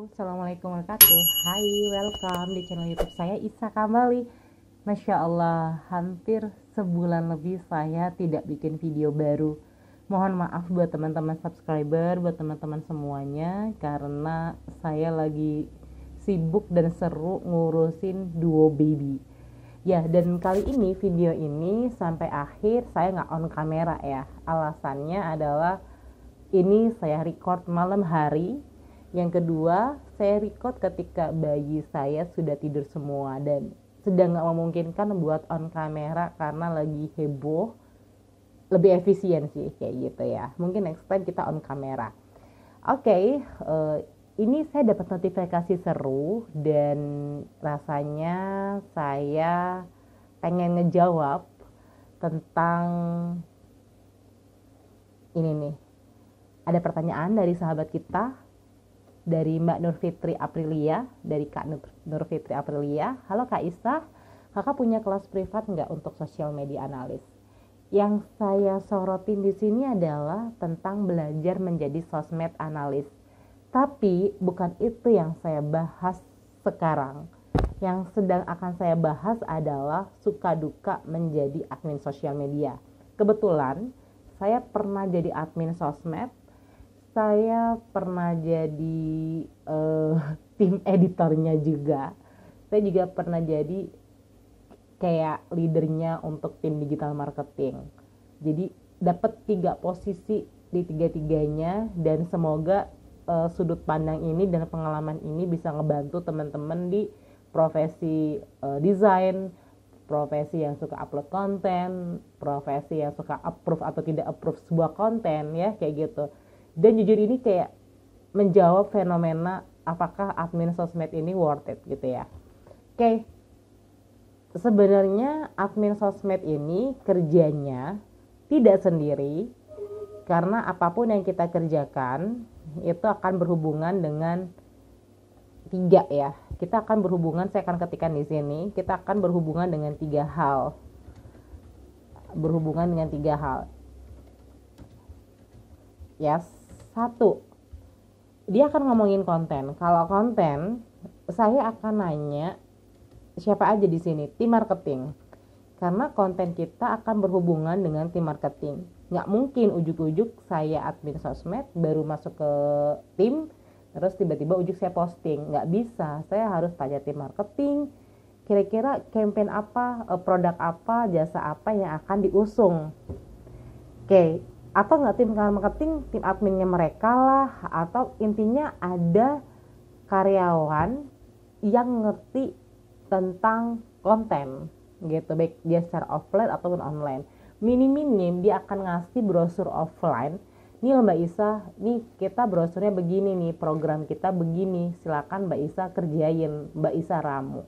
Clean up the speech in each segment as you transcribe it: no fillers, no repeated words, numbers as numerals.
Assalamualaikum warahmatullahi wabarakatuh. Hai, welcome di channel YouTube saya Isa kembali. Masya Allah, hampir sebulan lebih saya tidak bikin video baru. Mohon maaf buat teman-teman subscriber, buat teman-teman semuanya, karena saya lagi sibuk dan seru ngurusin duo baby. Ya, dan kali ini video ini sampai akhir saya nggak on kamera ya. Alasannya adalah ini saya record malam hari. Yang kedua, saya record ketika bayi saya sudah tidur semua dan sedang nggak memungkinkan buat on kamera karena lagi heboh. Lebih efisien sih kayak gitu ya. Mungkin next time kita on kamera. Oke, ini saya dapat notifikasi seru dan rasanya saya pengen ngejawab tentang ini nih. Ada pertanyaan dari sahabat kita, dari Mbak Nur Fitri Aprilia, dari Kak Nur Fitri Aprilia. Halo Kak Isa, kakak punya kelas privat nggak untuk social media analis? Yang saya sorotin di sini adalah tentang belajar menjadi sosmed analis. Tapi bukan itu yang saya bahas sekarang. Yang sedang akan saya bahas adalah suka duka menjadi admin sosial media. Kebetulan saya pernah jadi admin sosmed. Saya pernah jadi tim editornya juga. Saya juga pernah jadi kayak leadernya untuk tim digital marketing. Jadi dapat 3 posisi di 3-tiganya dan semoga sudut pandang ini dan pengalaman ini bisa ngebantu teman-teman di profesi desain, profesi yang suka upload konten, profesi yang suka approve atau tidak approve sebuah konten ya kayak gitu. Dan jujur ini kayak menjawab fenomena apakah admin sosmed ini worth it gitu ya. Oke, sebenarnya admin sosmed ini kerjanya tidak sendiri, karena apapun yang kita kerjakan itu akan berhubungan dengan 3 ya. Kita akan berhubungan, saya akan ketikkan di sini, kita akan berhubungan dengan 3 hal. Berhubungan dengan 3 hal. Yes. 1, dia akan ngomongin konten. Kalau konten, saya akan nanya siapa aja di sini, tim marketing. Karena konten kita akan berhubungan dengan tim marketing. Nggak mungkin ujuk-ujuk saya admin sosmed, baru masuk ke tim, terus tiba-tiba ujuk saya posting. Nggak bisa, saya harus tanya tim marketing, kira-kira campaign apa, produk apa, jasa apa yang akan diusung. Oke. Atau nggak tim marketing, tim adminnya mereka lah, atau intinya ada karyawan yang ngerti tentang konten gitu, baik dia secara offline ataupun online. Minim-minim dia akan ngasih brosur offline, nih Mbak Isa, nih kita brosurnya begini nih, program kita begini, silakan Mbak Isa kerjain, Mbak Isa ramu.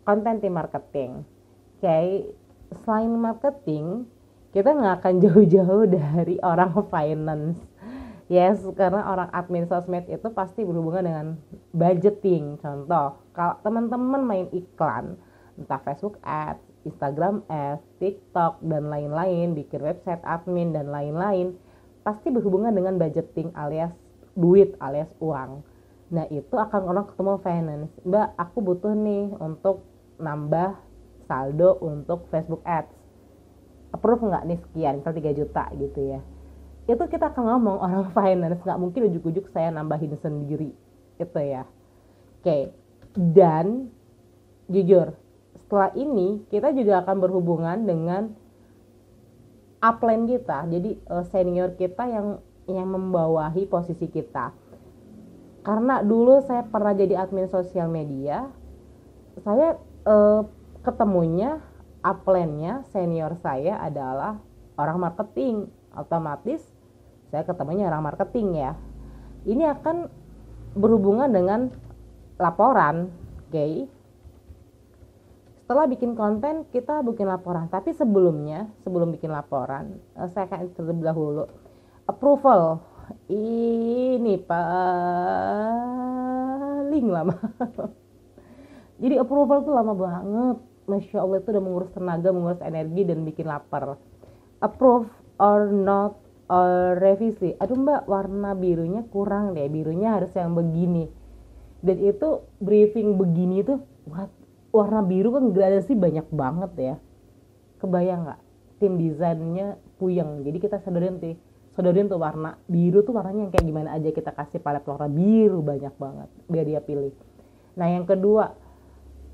Konten tim marketing. Oke, selain marketing, kita nggak akan jauh-jauh dari orang finance. Yes, karena orang admin sosmed itu pasti berhubungan dengan budgeting. Contoh, kalau teman-teman main iklan, entah Facebook Ads, Instagram Ads, TikTok, dan lain-lain, bikin website admin, dan lain-lain, pasti berhubungan dengan budgeting alias duit alias uang. Nah, itu akan orang ketemu finance. Mbak, aku butuh nih untuk nambah saldo untuk Facebook Ads. Approve nggak nih sekian, misal 3 juta gitu ya. Itu kita akan ngomong orang finance, nggak mungkin ujuk-ujuk saya nambahin sendiri itu ya. Oke, dan jujur setelah ini kita juga akan berhubungan dengan upline kita, jadi senior kita yang membawahi posisi kita. Karena dulu saya pernah jadi admin sosial media, saya ketemunya upline-nya senior saya adalah orang marketing. Otomatis saya ketemunya orang marketing ya. Ini akan berhubungan dengan laporan, oke. Setelah bikin konten kita bikin laporan, tapi sebelum bikin laporan saya akan terlebih dahulu approval. Ini paling lama. Jadi approval tuh lama banget. Masya Allah, itu udah menguras tenaga, menguras energi, dan bikin lapar. Approve or not or revisi. Aduh Mbak, warna birunya kurang deh, birunya harus yang begini. Dan itu briefing begini tuh, warna biru kan gradasi banyak banget ya. Kebayang nggak? Tim desainnya puyeng. Jadi kita sodorin tuh warna biru tuh warnanya yang kayak gimana aja, kita kasih palet warna biru banyak banget biar dia pilih. Nah yang kedua,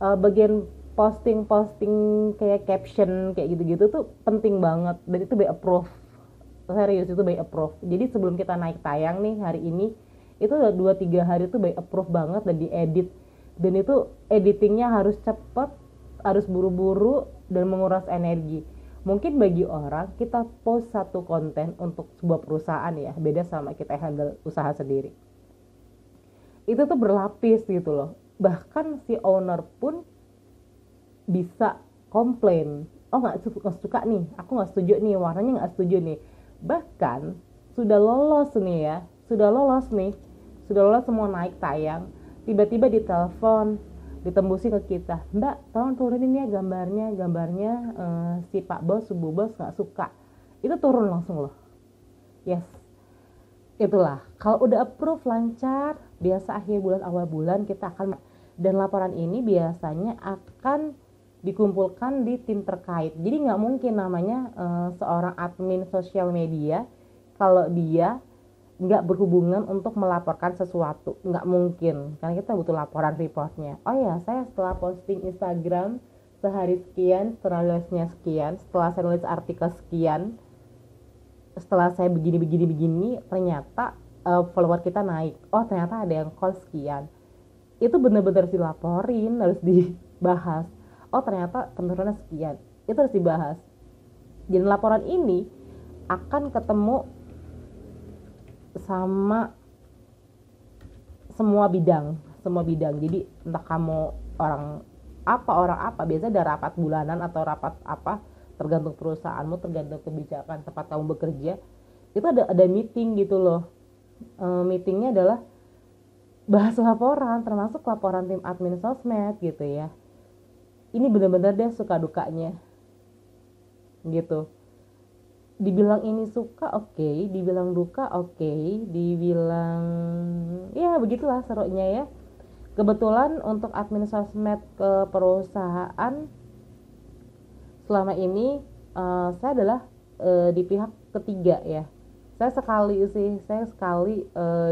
bagian posting-posting kayak caption kayak gitu-gitu tuh penting banget, dan itu by approve, serius itu by approve. Jadi sebelum kita naik tayang nih hari ini, itu udah 2-3 hari tuh by approve banget dan diedit, dan itu editingnya harus cepet, harus buru-buru dan menguras energi. Mungkin bagi orang kita post satu konten untuk sebuah perusahaan ya, beda sama kita handle usaha sendiri. Itu tuh berlapis gitu loh. Bahkan si owner pun bisa komplain, oh nggak suka nih, aku nggak setuju nih, warnanya nggak setuju nih. Bahkan sudah lolos nih ya, sudah lolos semua naik tayang, tiba-tiba ditelepon, ditembusin ke kita, mbak tolong turunin ya gambarnya si pak bos, bu bos nggak suka. Itu turun langsung loh. Yes, itulah kalau udah approve lancar, biasa akhir bulan awal bulan kita akan, dan laporan ini biasanya akan dikumpulkan di tim terkait. Jadi nggak mungkin namanya seorang admin sosial media kalau dia nggak berhubungan untuk melaporkan sesuatu, nggak mungkin, karena kita butuh laporan reportnya. Oh ya, saya setelah posting Instagram sehari sekian, setelah nulisnya sekian, setelah saya nulis artikel sekian, setelah saya begini, ternyata follower kita naik, oh ternyata ada yang call sekian, itu benar-benar dilaporin, harus dibahas. Oh ternyata penurunannya sekian, itu harus dibahas. Dan laporan ini akan ketemu sama semua bidang. Jadi entah kamu orang apa, biasanya ada rapat bulanan atau rapat apa, tergantung perusahaanmu, tergantung kebijakan tempat kamu bekerja, itu ada meeting gitu loh. Meetingnya adalah bahas laporan, termasuk laporan tim admin sosmed gitu ya. Ini benar-benar deh suka dukanya gitu. Dibilang ini suka oke, dibilang duka oke, dibilang ya begitulah serunya ya. Kebetulan untuk admin sosmed ke perusahaan selama ini saya adalah di pihak ketiga ya. Saya sekali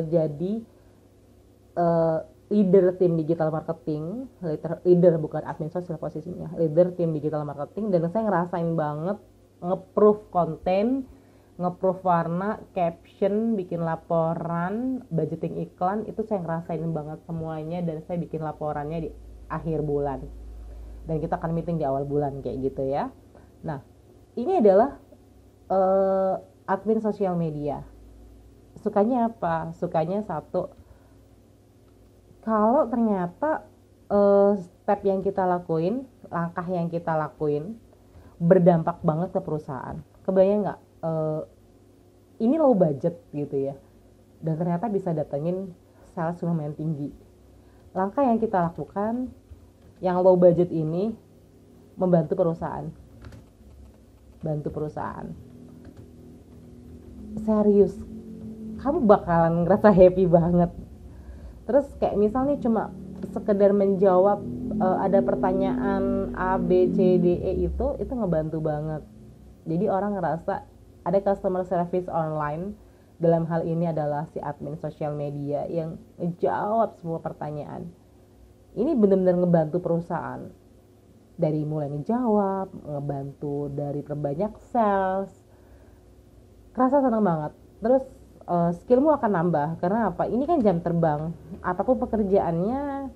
jadi leader tim digital marketing, leader bukan admin sosial posisinya, leader tim digital marketing, dan saya ngerasain banget nge-proof konten, nge-proof warna, caption, bikin laporan, budgeting iklan, itu saya ngerasain banget semuanya, dan saya bikin laporannya di akhir bulan. Dan kita akan meeting di awal bulan kayak gitu ya. Nah, ini adalah admin sosial media. Sukanya apa? Sukanya satu, kalau ternyata step yang kita lakuin, langkah yang kita lakuin berdampak banget ke perusahaan. Kebayang nggak? Ini low budget gitu ya, dan ternyata bisa datengin sales lumayan tinggi. Langkah yang kita lakukan yang low budget ini membantu perusahaan. Serius, kamu bakalan ngerasa happy banget. Terus kayak misalnya cuma sekedar menjawab ada pertanyaan A, B, C, D, E, itu ngebantu banget. Jadi orang ngerasa ada customer service online, dalam hal ini adalah si admin sosial media yang ngejawab semua pertanyaan. Ini benar-benar ngebantu perusahaan. Dari mulai ngejawab, ngebantu dari perbanyak sales. Kerasa senang banget. Terus skillmu akan nambah, karena apa? Ini kan jam terbang, apapun pekerjaannya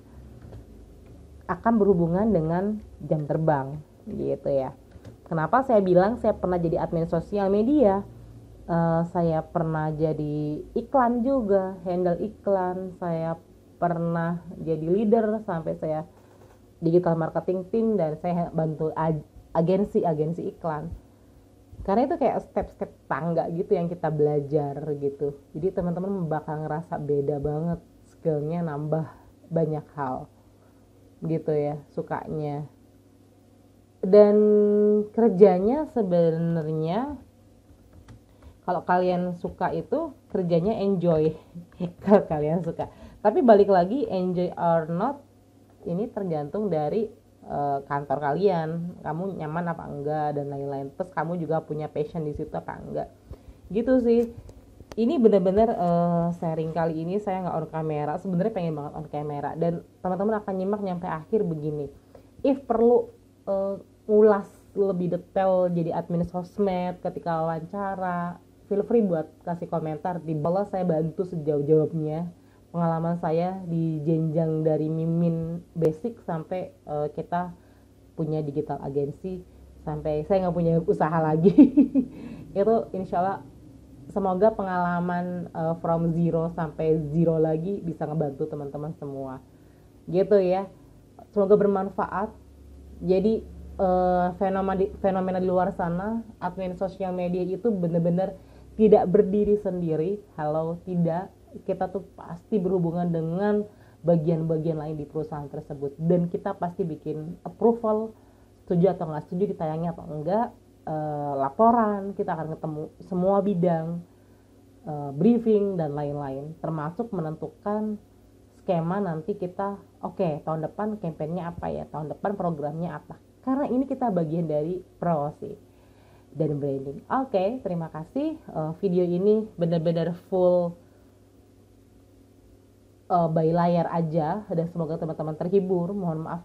akan berhubungan dengan jam terbang gitu ya. Kenapa saya bilang saya pernah jadi admin sosial media, saya pernah jadi iklan juga, handle iklan, saya pernah jadi leader sampai saya digital marketing team, dan saya bantu agensi iklan. Karena itu kayak step-step tangga gitu yang kita belajar gitu. Jadi teman-teman bakal ngerasa beda banget, skillnya nambah banyak hal gitu ya, sukanya. Dan kerjanya sebenarnya kalau kalian suka itu kerjanya enjoy. Kalau kalian suka, Tapi balik lagi, enjoy or not ini tergantung dari kantor kalian, kamu nyaman apa enggak dan lain-lain, terus kamu juga punya passion di situ apa enggak, gitu sih. Ini benar-benar sharing kali ini saya nggak on kamera, sebenarnya pengen banget on kamera dan teman-teman akan nyimak nyampe akhir begini. If perlu ulas lebih detail jadi admin sosmed ketika wawancara, feel free buat kasih komentar di bawah, saya bantu sejauh-jauhnya pengalaman saya di jenjang dari mimin basic sampai kita punya digital agency sampai saya nggak punya usaha lagi. Itu insya Allah semoga pengalaman from zero sampai zero lagi bisa ngebantu teman-teman semua gitu ya, semoga bermanfaat. Jadi fenomena di luar sana admin sosial media itu benar-benar tidak berdiri sendiri. Halo, tidak, kita tuh pasti berhubungan dengan bagian-bagian lain di perusahaan tersebut dan kita pasti bikin approval, setuju atau nggak setuju, ditayangnya atau enggak, laporan, kita akan ketemu semua bidang, briefing dan lain-lain, termasuk menentukan skema nanti kita oke, tahun depan kampanyenya apa ya, tahun depan programnya apa, karena ini kita bagian dari promosi dan branding. Oke, terima kasih. Video ini benar-benar full by layar aja dan semoga teman-teman terhibur. Mohon maaf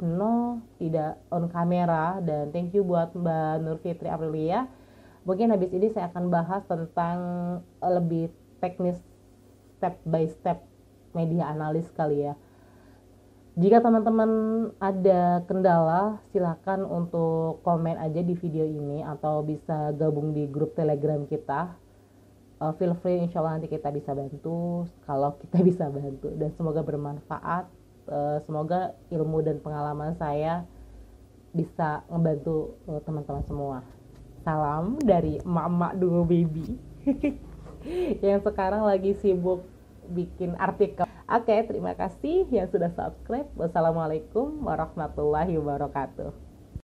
tidak on kamera, dan thank you buat Mbak Nur Fitri Aprilia. Mungkin habis ini saya akan bahas tentang lebih teknis step by step media analis kali ya. Jika teman-teman ada kendala, silakan untuk komen aja di video ini atau bisa gabung di grup Telegram kita. Feel free, insya Allah nanti kita bisa bantu kalau kita bisa bantu, dan semoga bermanfaat. Semoga ilmu dan pengalaman saya bisa ngebantu teman-teman semua. Salam dari emak-emak dulu baby yang sekarang lagi sibuk bikin artikel. Oke, terima kasih yang sudah subscribe. Wassalamualaikum warahmatullahi wabarakatuh.